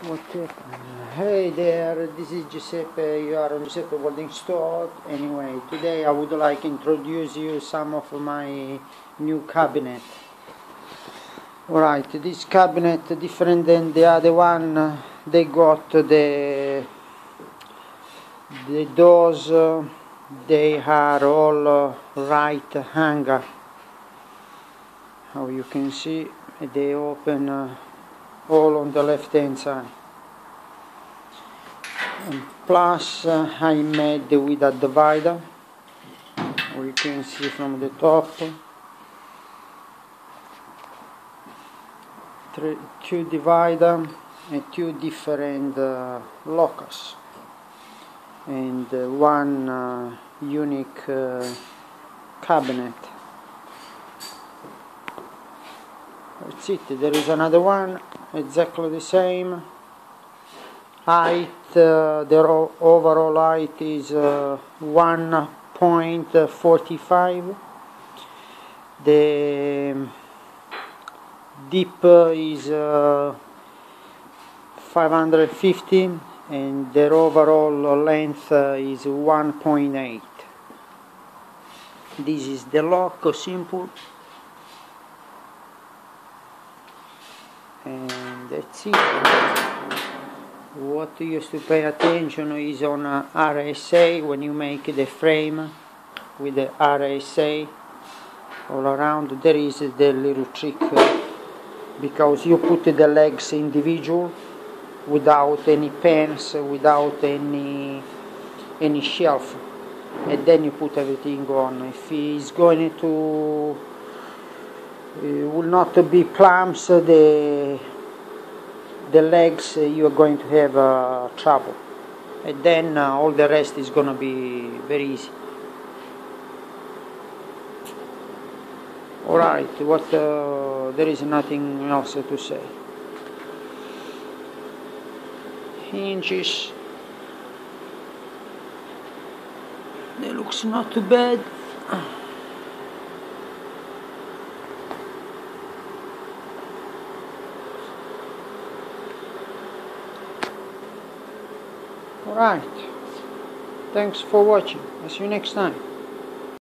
What happened? Hey there, this is Giuseppe. You are on Giuseppe Welding Store. Anyway, today I would like to introduce you some of my new cabinet. Alright, this cabinet different than the other one. They got the doors. They are all right hanger. How you can see, they open all on the left hand side. And plus I made with a divider, or you can see from the top, two divider and two different locks, and one unique cabinet. That's it. There is another one exactly the same height. Their overall height is 1.45. The deep is 550, and their overall length is 1.8. This is the lock, simple, and that's it. What you have to pay attention is on RSA when you make the frame with the RSA all around. There is the little trick, because you put the legs individual without any pens, without any shelf, and then you put everything on. If it's going to will not be plumps, the legs, you are going to have trouble, and then all the rest is going to be very easy. Alright, there is nothing else to say. Hinges, they looks not too bad. Alright, thanks for watching. I'll see you next time.